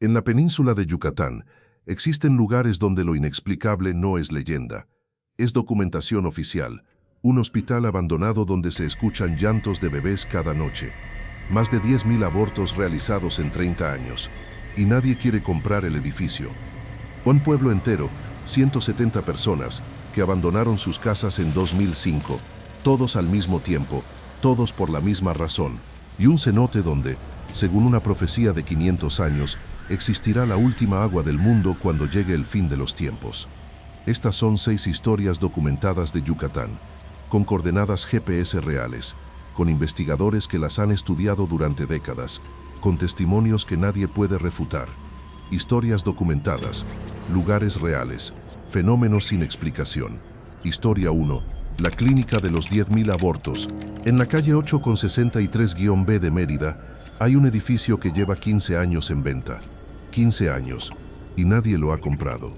En la península de Yucatán, existen lugares donde lo inexplicable no es leyenda. Es documentación oficial. Un hospital abandonado donde se escuchan llantos de bebés cada noche. Más de 10.000 abortos realizados en 30 años. Y nadie quiere comprar el edificio. Un pueblo entero, 170 personas, que abandonaron sus casas en 2005. Todos al mismo tiempo, todos por la misma razón. Y un cenote donde, según una profecía de 500 años, existirá la última agua del mundo cuando llegue el fin de los tiempos. Estas son 6 historias documentadas de Yucatán, con coordenadas GPS reales, con investigadores que las han estudiado durante décadas, con testimonios que nadie puede refutar. Historias documentadas, lugares reales, fenómenos sin explicación. Historia 1. La clínica de los 10.000 abortos. En la calle 8-63-B de Mérida, hay un edificio que lleva 15 años en venta. 15 años. Y nadie lo ha comprado.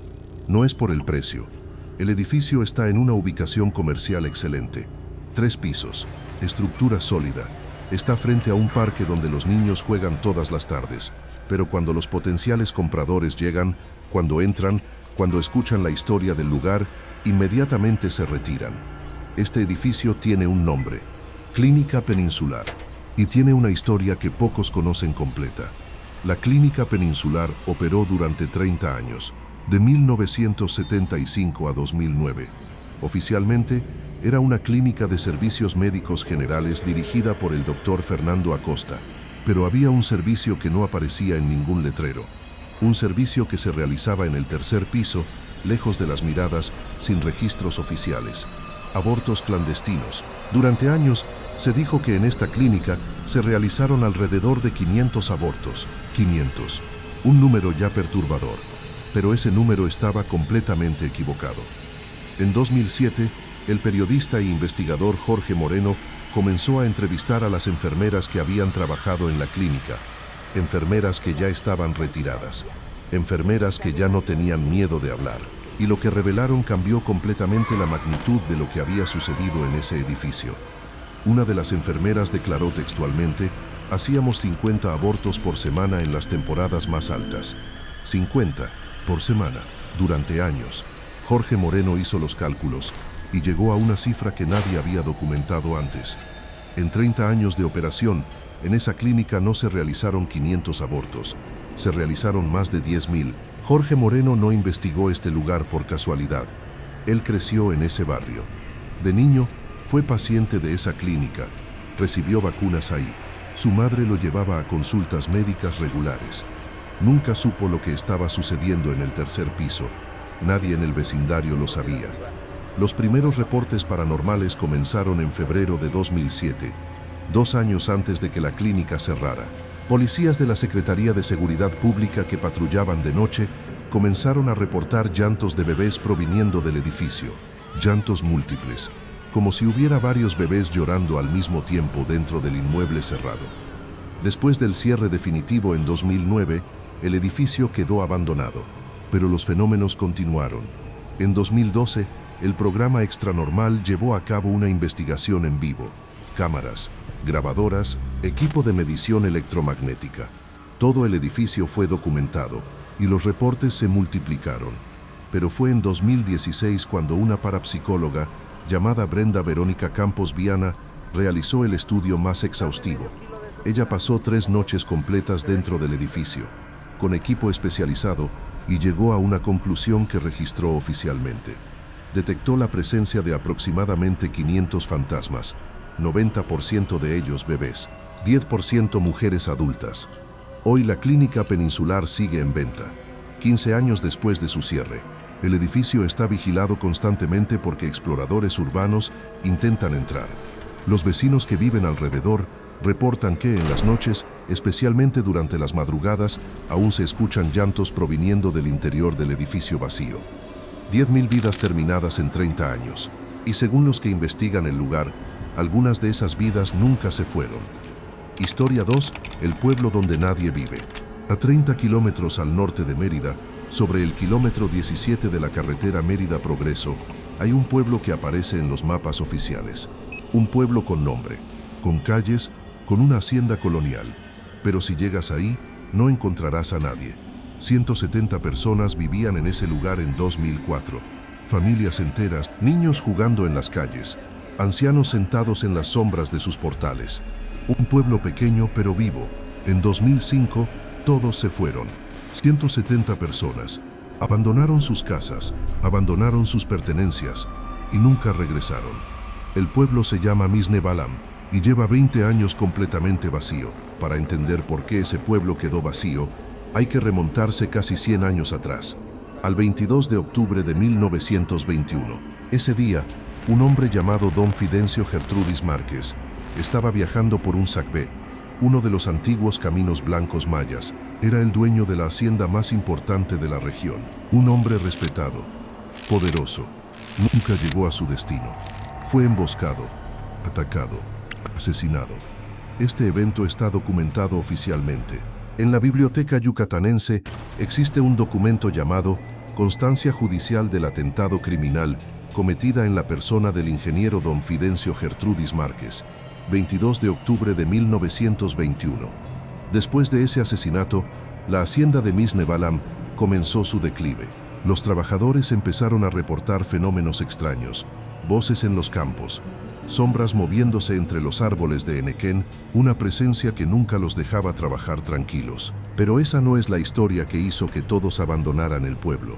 No es por el precio. El edificio está en una ubicación comercial excelente. 3 pisos. Estructura sólida. Está frente a un parque donde los niños juegan todas las tardes. Pero cuando los potenciales compradores llegan, cuando entran, cuando escuchan la historia del lugar, inmediatamente se retiran. Este edificio tiene un nombre, Clínica Peninsular, y tiene una historia que pocos conocen completa. La Clínica Peninsular operó durante 30 años, de 1975 a 2009. Oficialmente, era una clínica de servicios médicos generales dirigida por el Dr. Fernando Acosta, pero había un servicio que no aparecía en ningún letrero. Un servicio que se realizaba en el tercer piso, lejos de las miradas, sin registros oficiales. Abortos clandestinos. Durante años, se dijo que en esta clínica se realizaron alrededor de 500 abortos. 500. Un número ya perturbador. Pero ese número estaba completamente equivocado. En 2007, el periodista e investigador Jorge Moreno comenzó a entrevistar a las enfermeras que habían trabajado en la clínica. Enfermeras que ya estaban retiradas. Enfermeras que ya no tenían miedo de hablar. Y lo que revelaron cambió completamente la magnitud de lo que había sucedido en ese edificio. Una de las enfermeras declaró textualmente: hacíamos 50 abortos por semana en las temporadas más altas. 50 por semana, durante años. Jorge Moreno hizo los cálculos y llegó a una cifra que nadie había documentado antes. En 30 años de operación, en esa clínica no se realizaron 500 abortos, se realizaron más de 10.000. Jorge Moreno no investigó este lugar por casualidad. Él creció en ese barrio. De niño, fue paciente de esa clínica. Recibió vacunas ahí. Su madre lo llevaba a consultas médicas regulares. Nunca supo lo que estaba sucediendo en el tercer piso. Nadie en el vecindario lo sabía. Los primeros reportes paranormales comenzaron en febrero de 2007, 2 años antes de que la clínica cerrara. Policías de la Secretaría de Seguridad Pública que patrullaban de noche comenzaron a reportar llantos de bebés proviniendo del edificio, llantos múltiples, como si hubiera varios bebés llorando al mismo tiempo dentro del inmueble cerrado. Después del cierre definitivo en 2009, el edificio quedó abandonado, pero los fenómenos continuaron. En 2012, el programa Extranormal llevó a cabo una investigación en vivo, cámaras, grabadoras, equipo de medición electromagnética. Todo el edificio fue documentado y los reportes se multiplicaron. Pero fue en 2016 cuando una parapsicóloga llamada Brenda Verónica Campos Viana realizó el estudio más exhaustivo. Ella pasó 3 noches completas dentro del edificio, con equipo especializado, y llegó a una conclusión que registró oficialmente. Detectó la presencia de aproximadamente 500 fantasmas, 90% de ellos bebés, 10% mujeres adultas. Hoy la Clínica Peninsular sigue en venta. 15 años después de su cierre, el edificio está vigilado constantemente porque exploradores urbanos intentan entrar. Los vecinos que viven alrededor reportan que en las noches, especialmente durante las madrugadas, aún se escuchan llantos proviniendo del interior del edificio vacío. 10.000 vidas terminadas en 30 años. Y según los que investigan el lugar, algunas de esas vidas nunca se fueron. Historia 2. El pueblo donde nadie vive. A 30 kilómetros al norte de Mérida, sobre el kilómetro 17 de la carretera Mérida-Progreso, hay un pueblo que aparece en los mapas oficiales. Un pueblo con nombre, con calles, con una hacienda colonial. Pero si llegas ahí, no encontrarás a nadie. 170 personas vivían en ese lugar en 2004. Familias enteras, niños jugando en las calles, ancianos sentados en las sombras de sus portales. Un pueblo pequeño pero vivo. En 2005, todos se fueron. 170 personas. Abandonaron sus casas, abandonaron sus pertenencias y nunca regresaron. El pueblo se llama Misne Balam y lleva 20 años completamente vacío. Para entender por qué ese pueblo quedó vacío, hay que remontarse casi 100 años atrás, al 22 de octubre de 1921. Ese día, un hombre llamado Don Fidencio Gertrudis Márquez estaba viajando por un sacbé, uno de los antiguos caminos blancos mayas. Era el dueño de la hacienda más importante de la región. Un hombre respetado, poderoso. Nunca llegó a su destino. Fue emboscado, atacado, asesinado. Este evento está documentado oficialmente. En la biblioteca yucatanense existe un documento llamado Constancia Judicial del Atentado Criminal cometida en la persona del ingeniero Don Fidencio Gertrudis Márquez, 22 de octubre de 1921. Después de ese asesinato, la hacienda de Misne Balam comenzó su declive. Los trabajadores empezaron a reportar fenómenos extraños, voces en los campos, sombras moviéndose entre los árboles de Enequén, una presencia que nunca los dejaba trabajar tranquilos. Pero esa no es la historia que hizo que todos abandonaran el pueblo.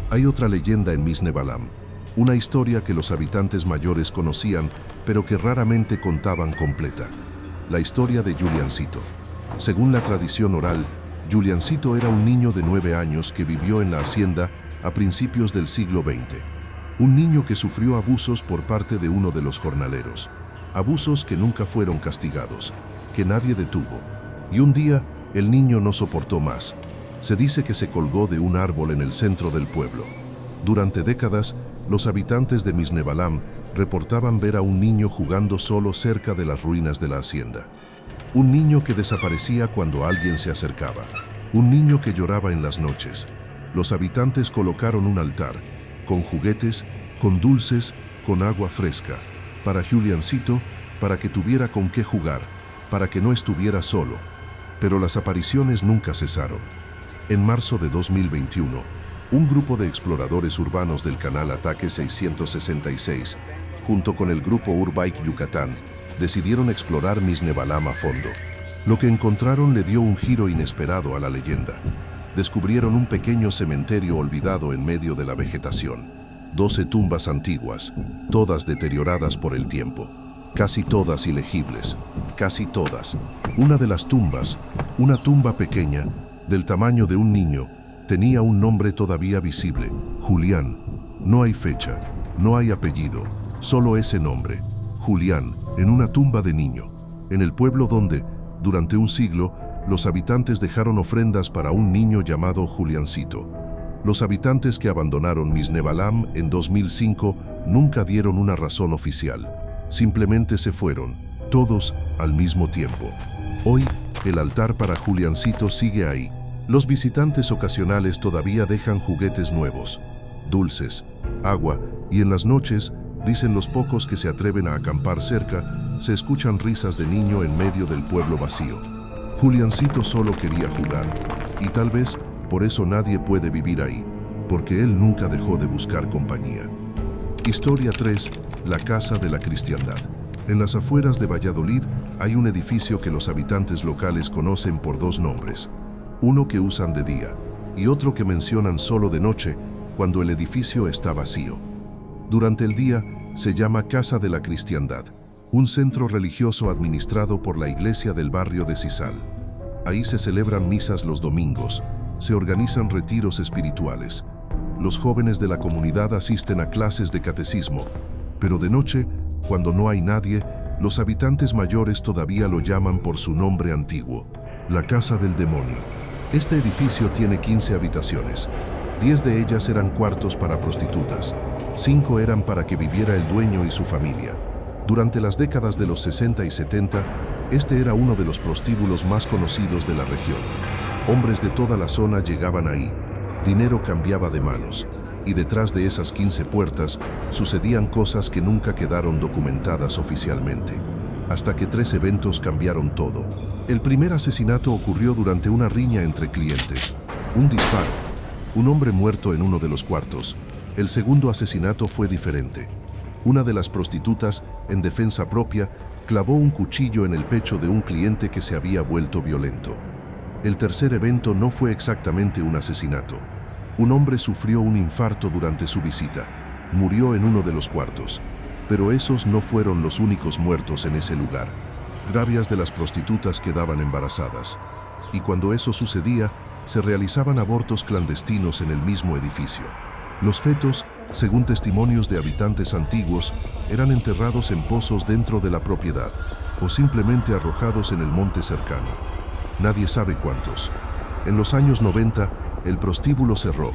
Hay otra leyenda en Misne Balam, una historia que los habitantes mayores conocían, pero que raramente contaban completa. La historia de Juliancito. Según la tradición oral, Juliancito era un niño de 9 años que vivió en la hacienda a principios del siglo XX. Un niño que sufrió abusos por parte de uno de los jornaleros. Abusos que nunca fueron castigados, que nadie detuvo. Y un día, el niño no soportó más. Se dice que se colgó de un árbol en el centro del pueblo. Durante décadas, los habitantes de Misne Balam reportaban ver a un niño jugando solo cerca de las ruinas de la hacienda. Un niño que desaparecía cuando alguien se acercaba. Un niño que lloraba en las noches. Los habitantes colocaron un altar, con juguetes, con dulces, con agua fresca, para Juliancito, para que tuviera con qué jugar, para que no estuviera solo. Pero las apariciones nunca cesaron. En marzo de 2021, un grupo de exploradores urbanos del canal Ataque 666, junto con el grupo Urbike Yucatán, decidieron explorar Misne Balam a fondo. Lo que encontraron le dio un giro inesperado a la leyenda. Descubrieron un pequeño cementerio olvidado en medio de la vegetación. 12 tumbas antiguas, todas deterioradas por el tiempo. Casi todas ilegibles, casi todas. Una de las tumbas, una tumba pequeña, del tamaño de un niño, tenía un nombre todavía visible, Julián. No hay fecha, no hay apellido, solo ese nombre, Julián, en una tumba de niño, en el pueblo donde, durante un siglo, los habitantes dejaron ofrendas para un niño llamado Juliancito. Los habitantes que abandonaron Misne Balam en 2005 nunca dieron una razón oficial. Simplemente se fueron, todos al mismo tiempo. Hoy, el altar para Juliancito sigue ahí. Los visitantes ocasionales todavía dejan juguetes nuevos, dulces, agua, y en las noches, dicen los pocos que se atreven a acampar cerca, se escuchan risas de niño en medio del pueblo vacío. Juliancito solo quería jugar, y tal vez por eso nadie puede vivir ahí, porque él nunca dejó de buscar compañía. Historia 3. La Casa de la Cristiandad. En las afueras de Valladolid hay un edificio que los habitantes locales conocen por dos nombres. Uno que usan de día, y otro que mencionan solo de noche, cuando el edificio está vacío. Durante el día, se llama Casa de la Cristiandad, un centro religioso administrado por la iglesia del barrio de Sisal. Ahí se celebran misas los domingos, se organizan retiros espirituales. Los jóvenes de la comunidad asisten a clases de catecismo, pero de noche, cuando no hay nadie, los habitantes mayores todavía lo llaman por su nombre antiguo, la Casa del Demonio. Este edificio tiene 15 habitaciones. 10 de ellas eran cuartos para prostitutas, 5 eran para que viviera el dueño y su familia. Durante las décadas de los 60 y 70, este era uno de los prostíbulos más conocidos de la región. Hombres de toda la zona llegaban ahí, dinero cambiaba de manos, y detrás de esas 15 puertas sucedían cosas que nunca quedaron documentadas oficialmente. Hasta que 3 eventos cambiaron todo. El primer asesinato ocurrió durante una riña entre clientes. Un disparo. Un hombre muerto en uno de los cuartos. El segundo asesinato fue diferente. Una de las prostitutas, en defensa propia, clavó un cuchillo en el pecho de un cliente que se había vuelto violento. El tercer evento no fue exactamente un asesinato. Un hombre sufrió un infarto durante su visita. Murió en uno de los cuartos. Pero esos no fueron los únicos muertos en ese lugar. Varias de las prostitutas quedaban embarazadas. Y cuando eso sucedía, se realizaban abortos clandestinos en el mismo edificio. Los fetos, según testimonios de habitantes antiguos, eran enterrados en pozos dentro de la propiedad o simplemente arrojados en el monte cercano. Nadie sabe cuántos. En los años 90, el prostíbulo cerró.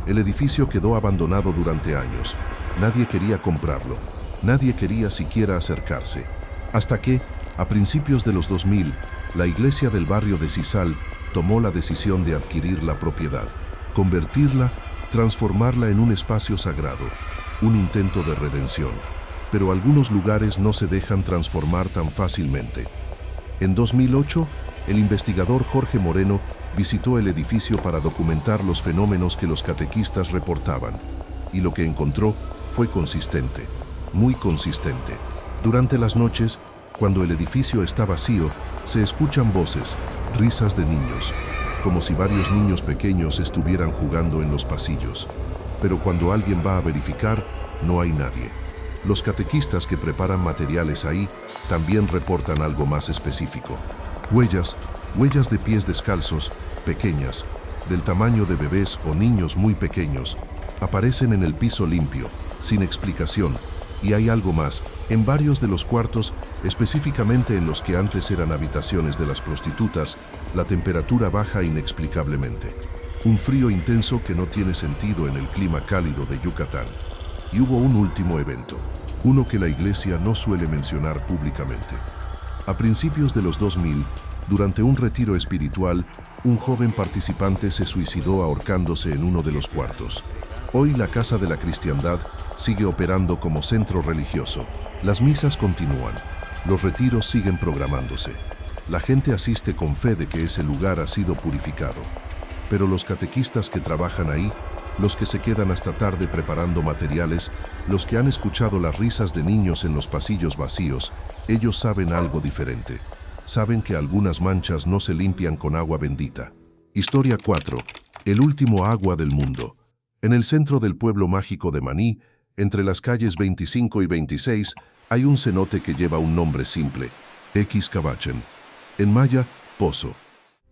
El edificio quedó abandonado durante años. Nadie quería comprarlo. Nadie quería siquiera acercarse. Hasta que, a principios de los 2000, la iglesia del barrio de Sisal tomó la decisión de adquirir la propiedad, convertirla, transformarla en un espacio sagrado, un intento de redención. Pero algunos lugares no se dejan transformar tan fácilmente. En 2008, el investigador Jorge Moreno visitó el edificio para documentar los fenómenos que los catequistas reportaban, y lo que encontró fue consistente, muy consistente. Durante las noches, cuando el edificio está vacío, se escuchan voces, risas de niños, como si varios niños pequeños estuvieran jugando en los pasillos. Pero cuando alguien va a verificar, no hay nadie. Los catequistas que preparan materiales ahí también reportan algo más específico. Huellas de pies descalzos, pequeñas, del tamaño de bebés o niños muy pequeños, aparecen en el piso limpio, sin explicación. Y hay algo más, en varios de los cuartos, específicamente en los que antes eran habitaciones de las prostitutas, la temperatura baja inexplicablemente. Un frío intenso que no tiene sentido en el clima cálido de Yucatán. Y hubo un último evento, uno que la iglesia no suele mencionar públicamente. A principios de los 2000, durante un retiro espiritual, un joven participante se suicidó ahorcándose en uno de los cuartos. Hoy la Casa de la Cristiandad sigue operando como centro religioso. Las misas continúan. Los retiros siguen programándose. La gente asiste con fe de que ese lugar ha sido purificado. Pero los catequistas que trabajan ahí, los que se quedan hasta tarde preparando materiales, los que han escuchado las risas de niños en los pasillos vacíos, ellos saben algo diferente. Saben que algunas manchas no se limpian con agua bendita. Historia 4. El último agua del mundo. En el centro del pueblo mágico de Maní, entre las calles 25 y 26, hay un cenote que lleva un nombre simple, Xcabachen. En maya, pozo.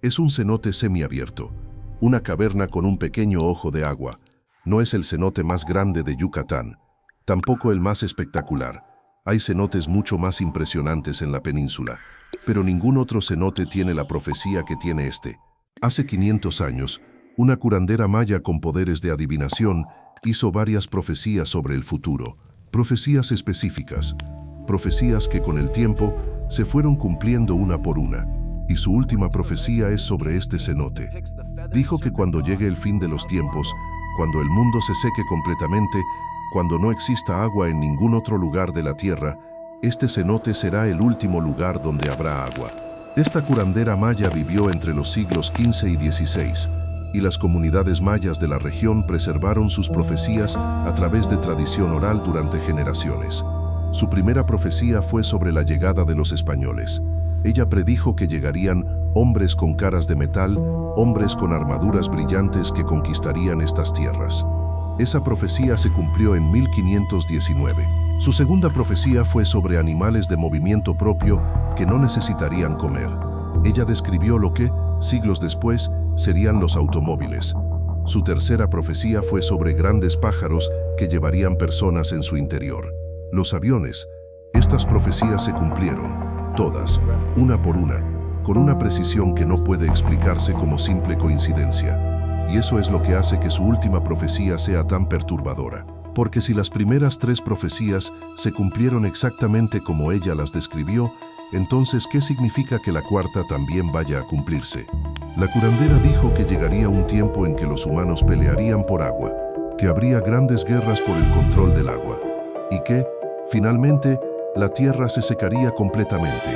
Es un cenote semiabierto, una caverna con un pequeño ojo de agua. No es el cenote más grande de Yucatán, tampoco el más espectacular. Hay cenotes mucho más impresionantes en la península, pero ningún otro cenote tiene la profecía que tiene este. Hace 500 años, una curandera maya con poderes de adivinación hizo varias profecías sobre el futuro, profecías específicas, profecías que con el tiempo se fueron cumpliendo una por una, y su última profecía es sobre este cenote. Dijo que cuando llegue el fin de los tiempos, cuando el mundo se seque completamente, cuando no exista agua en ningún otro lugar de la tierra, este cenote será el último lugar donde habrá agua. Esta curandera maya vivió entre los siglos XV y XVI, y las comunidades mayas de la región preservaron sus profecías a través de tradición oral durante generaciones. Su primera profecía fue sobre la llegada de los españoles. Ella predijo que llegarían hombres con caras de metal, hombres con armaduras brillantes que conquistarían estas tierras. Esa profecía se cumplió en 1519. Su segunda profecía fue sobre animales de movimiento propio que no necesitarían comer. Ella describió lo que, siglos después, serían los automóviles. Su tercera profecía fue sobre grandes pájaros que llevarían personas en su interior. Los aviones. Estas profecías se cumplieron, todas, una por una, con una precisión que no puede explicarse como simple coincidencia. Y eso es lo que hace que su última profecía sea tan perturbadora. Porque si las primeras tres profecías se cumplieron exactamente como ella las describió, entonces, ¿qué significa que la cuarta también vaya a cumplirse? La curandera dijo que llegaría un tiempo en que los humanos pelearían por agua, que habría grandes guerras por el control del agua, y que, finalmente, la tierra se secaría completamente.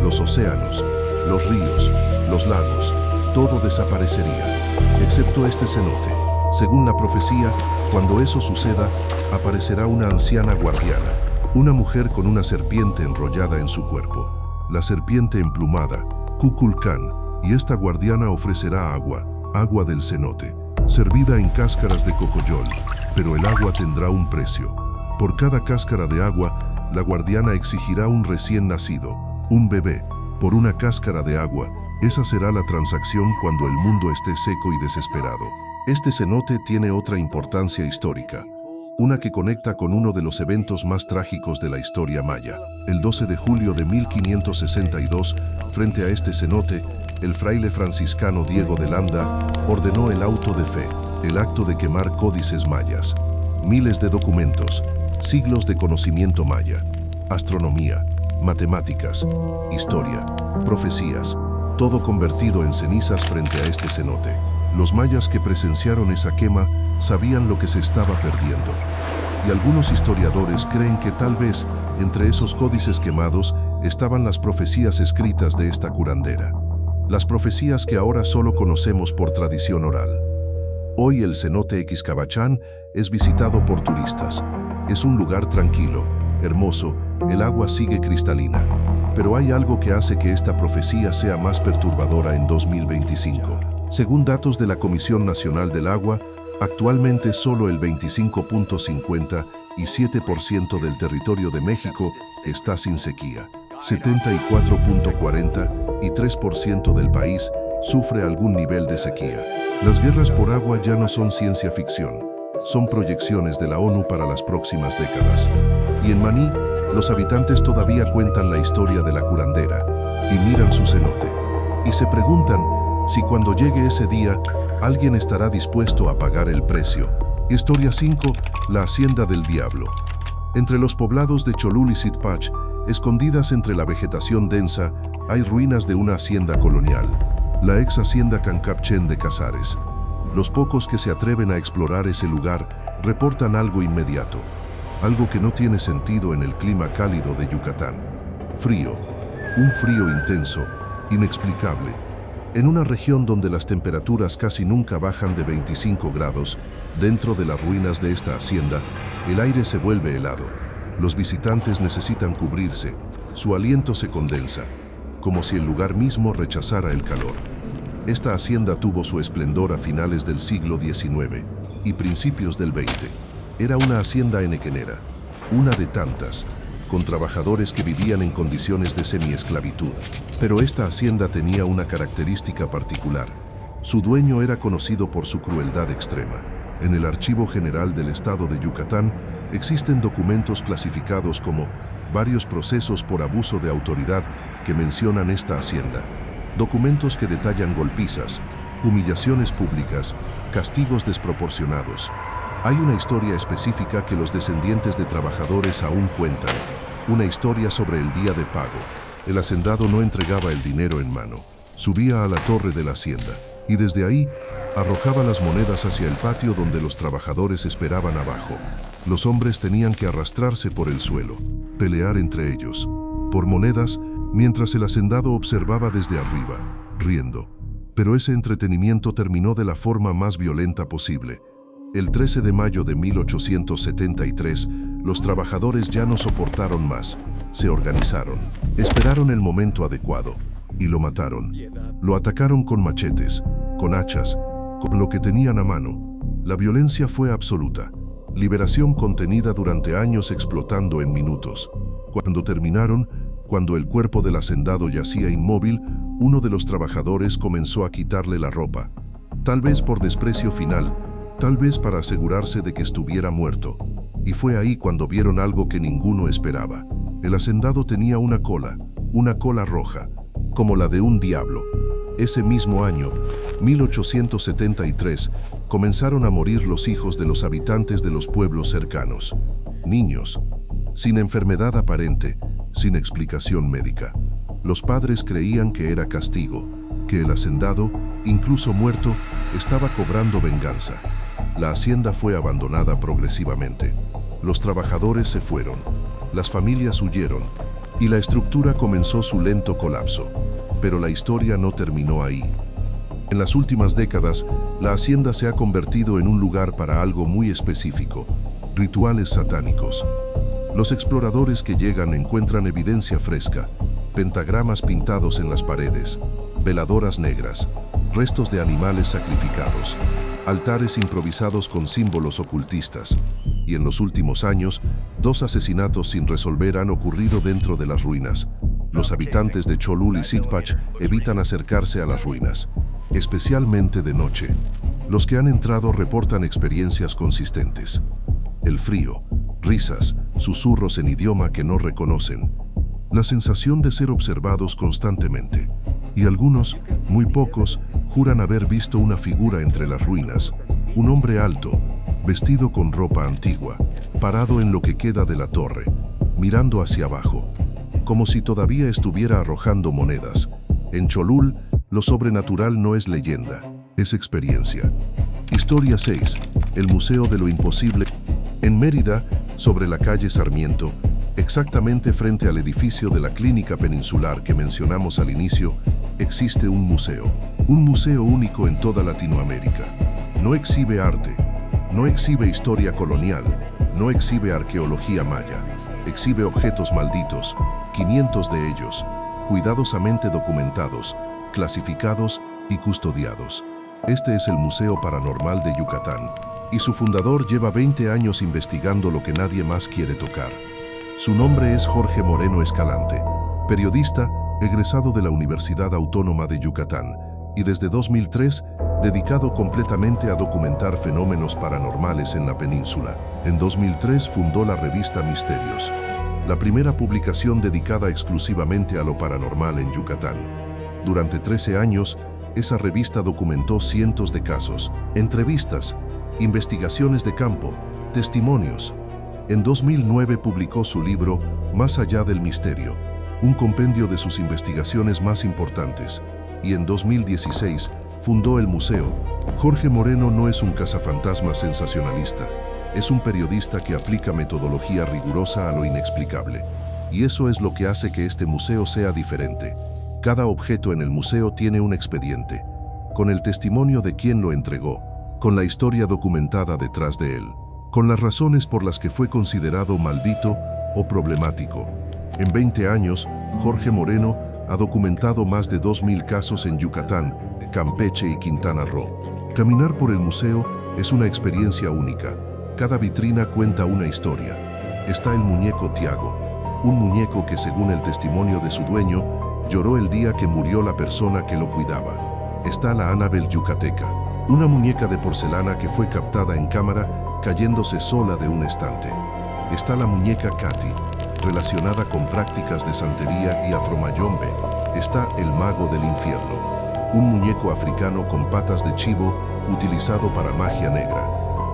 Los océanos, los ríos, los lagos, todo desaparecería. excepto este cenote. Según la profecía, cuando eso suceda, aparecerá una anciana guardiana, una mujer con una serpiente enrollada en su cuerpo. La serpiente emplumada, Kukulkan, y esta guardiana ofrecerá agua del cenote, servida en cáscaras de cocoyol, pero el agua tendrá un precio. Por cada cáscara de agua, la guardiana exigirá un recién nacido, un bebé, por una cáscara de agua. Esa será la transacción cuando el mundo esté seco y desesperado. Este cenote tiene otra importancia histórica, una que conecta con uno de los eventos más trágicos de la historia maya. El 12 de julio de 1562, frente a este cenote, el fraile franciscano Diego de Landa ordenó el auto de fe, el acto de quemar códices mayas. Miles de documentos, siglos de conocimiento maya, astronomía, matemáticas, historia, profecías, todo convertido en cenizas frente a este cenote. Los mayas que presenciaron esa quema sabían lo que se estaba perdiendo. Y algunos historiadores creen que tal vez entre esos códices quemados estaban las profecías escritas de esta curandera. Las profecías que ahora solo conocemos por tradición oral. Hoy el cenote Xcabachán es visitado por turistas. Es un lugar tranquilo, hermoso, el agua sigue cristalina. Pero hay algo que hace que esta profecía sea más perturbadora en 2025. Según datos de la Comisión Nacional del Agua, actualmente solo el 25.57% del territorio de México está sin sequía. 74.43% del país sufre algún nivel de sequía. Las guerras por agua ya no son ciencia ficción, son proyecciones de la ONU para las próximas décadas. Y en Maní, los habitantes todavía cuentan la historia de la curandera y miran su cenote. Y se preguntan si cuando llegue ese día, alguien estará dispuesto a pagar el precio. Historia 5, la hacienda del diablo. Entre los poblados de Cholul y Sitpach, escondidas entre la vegetación densa, hay ruinas de una hacienda colonial, la ex hacienda Cancapchen de Casares. Los pocos que se atreven a explorar ese lugar reportan algo inmediato, algo que no tiene sentido en el clima cálido de Yucatán. Frío, un frío intenso, inexplicable. En una región donde las temperaturas casi nunca bajan de 25 grados, dentro de las ruinas de esta hacienda, el aire se vuelve helado. Los visitantes necesitan cubrirse, su aliento se condensa, como si el lugar mismo rechazara el calor. Esta hacienda tuvo su esplendor a finales del siglo XIX y principios del XX. Era una hacienda henequenera, una de tantas, con trabajadores que vivían en condiciones de semiesclavitud. Pero esta hacienda tenía una característica particular. Su dueño era conocido por su crueldad extrema. En el Archivo General del Estado de Yucatán existen documentos clasificados como varios procesos por abuso de autoridad que mencionan esta hacienda. Documentos que detallan golpizas, humillaciones públicas, castigos desproporcionados. Hay una historia específica que los descendientes de trabajadores aún cuentan, una historia sobre el día de pago. El hacendado no entregaba el dinero en mano, subía a la torre de la hacienda y desde ahí arrojaba las monedas hacia el patio donde los trabajadores esperaban abajo. Los hombres tenían que arrastrarse por el suelo, pelear entre ellos, por monedas, mientras el hacendado observaba desde arriba, riendo. Pero ese entretenimiento terminó de la forma más violenta posible. El 13 de mayo de 1873, los trabajadores ya no soportaron más. Se organizaron, esperaron el momento adecuado y lo mataron. Lo atacaron con machetes, con hachas, con lo que tenían a mano. La violencia fue absoluta. Liberación contenida durante años explotando en minutos. Cuando terminaron, cuando el cuerpo del hacendado yacía inmóvil, uno de los trabajadores comenzó a quitarle la ropa. Tal vez por desprecio final, tal vez para asegurarse de que estuviera muerto. Y fue ahí cuando vieron algo que ninguno esperaba. El hacendado tenía una cola roja, como la de un diablo. Ese mismo año, 1873, comenzaron a morir los hijos de los habitantes de los pueblos cercanos. Niños, sin enfermedad aparente, sin explicación médica. Los padres creían que era castigo, que el hacendado, incluso muerto, estaba cobrando venganza. La hacienda fue abandonada progresivamente. Los trabajadores se fueron, las familias huyeron y la estructura comenzó su lento colapso. Pero la historia no terminó ahí. En las últimas décadas, la hacienda se ha convertido en un lugar para algo muy específico: rituales satánicos. Los exploradores que llegan encuentran evidencia fresca: pentagramas pintados en las paredes, veladoras negras, restos de animales sacrificados, altares improvisados con símbolos ocultistas. Y en los últimos años, 2 asesinatos sin resolver han ocurrido dentro de las ruinas. Los habitantes de Cholul y Sitpach evitan acercarse a las ruinas, especialmente de noche. Los que han entrado reportan experiencias consistentes: el frío, risas, susurros en idioma que no reconocen, la sensación de ser observados constantemente. Y algunos, muy pocos, juran haber visto una figura entre las ruinas, un hombre alto, vestido con ropa antigua, parado en lo que queda de la torre, mirando hacia abajo, como si todavía estuviera arrojando monedas. En Cholul, lo sobrenatural no es leyenda, es experiencia. Historia 6. El Museo de lo Imposible. En Mérida, sobre la calle Sarmiento, exactamente frente al edificio de la Clínica Peninsular que mencionamos al inicio, existe un museo único en toda Latinoamérica. No exhibe arte, no exhibe historia colonial, no exhibe arqueología maya, exhibe objetos malditos, 500 de ellos, cuidadosamente documentados, clasificados y custodiados. Este es el Museo Paranormal de Yucatán, y su fundador lleva 20 años investigando lo que nadie más quiere tocar. Su nombre es Jorge Moreno Escalante, periodista egresado de la Universidad Autónoma de Yucatán, y desde 2003 dedicado completamente a documentar fenómenos paranormales en la península. En 2003 fundó la revista Misterios, la primera publicación dedicada exclusivamente a lo paranormal en Yucatán. Durante 13 años, esa revista documentó cientos de casos, entrevistas, investigaciones de campo, testimonios. En 2009 publicó su libro Más allá del misterio, un compendio de sus investigaciones más importantes, y en 2016 fundó el museo. Jorge Moreno no es un cazafantasmas sensacionalista, es un periodista que aplica metodología rigurosa a lo inexplicable. Y eso es lo que hace que este museo sea diferente. Cada objeto en el museo tiene un expediente, con el testimonio de quien lo entregó, con la historia documentada detrás de él, con las razones por las que fue considerado maldito o problemático. En 20 años, Jorge Moreno ha documentado más de 2000 casos en Yucatán, Campeche y Quintana Roo. Caminar por el museo es una experiencia única. Cada vitrina cuenta una historia. Está el muñeco Tiago, un muñeco que, según el testimonio de su dueño, lloró el día que murió la persona que lo cuidaba. Está la Annabel yucateca, una muñeca de porcelana que fue captada en cámara cayéndose sola de un estante. Está la muñeca Katy, relacionada con prácticas de santería y afromayombe. Está el mago del infierno, un muñeco africano con patas de chivo utilizado para magia negra.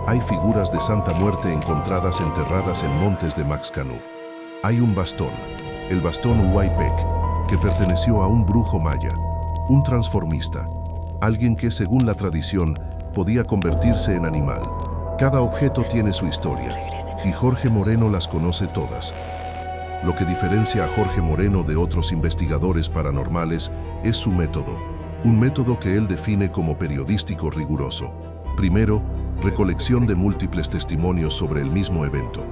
Hay figuras de Santa Muerte encontradas enterradas en montes de Maxcanú. Hay un bastón, el bastón Huaypec, que perteneció a un brujo maya, un transformista, alguien que, según la tradición, podía convertirse en animal. Cada objeto tiene su historia, y Jorge Moreno las conoce todas. Lo que diferencia a Jorge Moreno de otros investigadores paranormales es su método, un método que él define como periodístico riguroso. Primero, recolección de múltiples testimonios sobre el mismo evento.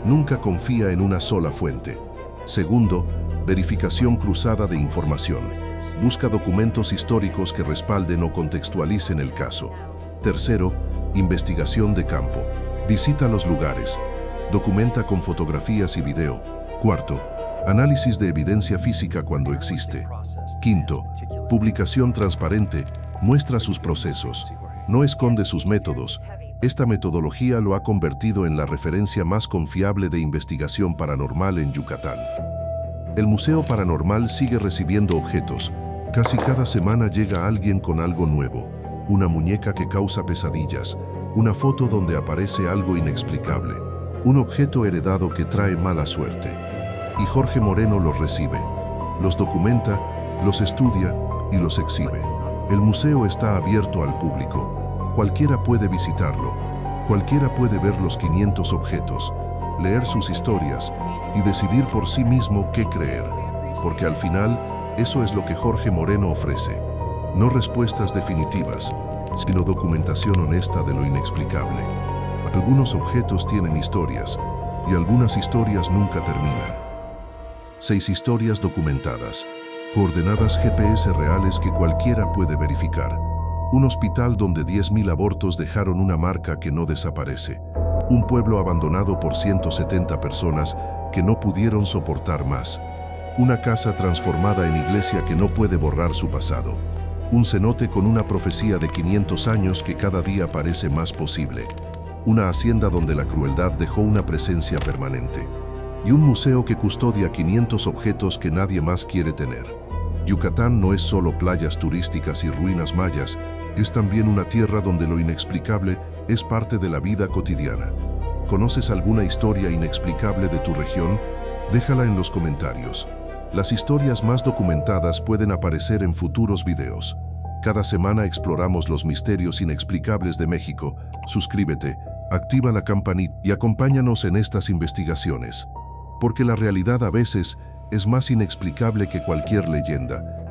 Nunca confía en una sola fuente. Segundo, verificación cruzada de información. Busca documentos históricos que respalden o contextualicen el caso. Tercero, investigación de campo. Visita los lugares. Documenta con fotografías y video. Cuarto, análisis de evidencia física cuando existe. Quinto, publicación transparente. Muestra sus procesos. No esconde sus métodos. Esta metodología lo ha convertido en la referencia más confiable de investigación paranormal en Yucatán. El Museo Paranormal sigue recibiendo objetos. Casi cada semana llega alguien con algo nuevo. Una muñeca que causa pesadillas, una foto donde aparece algo inexplicable, un objeto heredado que trae mala suerte. Y Jorge Moreno los recibe, los documenta, los estudia y los exhibe. El museo está abierto al público. Cualquiera puede visitarlo. Cualquiera puede ver los 500 objetos, leer sus historias y decidir por sí mismo qué creer. Porque al final, eso es lo que Jorge Moreno ofrece. No respuestas definitivas, sino documentación honesta de lo inexplicable. Algunos objetos tienen historias, y algunas historias nunca terminan. 6 historias documentadas, coordenadas GPS reales que cualquiera puede verificar. Un hospital donde 10.000 abortos dejaron una marca que no desaparece. Un pueblo abandonado por 170 personas que no pudieron soportar más. Una casa transformada en iglesia que no puede borrar su pasado. Un cenote con una profecía de 500 años que cada día parece más posible. Una hacienda donde la crueldad dejó una presencia permanente. Y un museo que custodia 500 objetos que nadie más quiere tener. Yucatán no es solo playas turísticas y ruinas mayas, es también una tierra donde lo inexplicable es parte de la vida cotidiana. ¿Conoces alguna historia inexplicable de tu región? Déjala en los comentarios. Las historias más documentadas pueden aparecer en futuros videos. Cada semana exploramos los misterios inexplicables de México. Suscríbete, activa la campanita y acompáñanos en estas investigaciones. Porque la realidad a veces es más inexplicable que cualquier leyenda.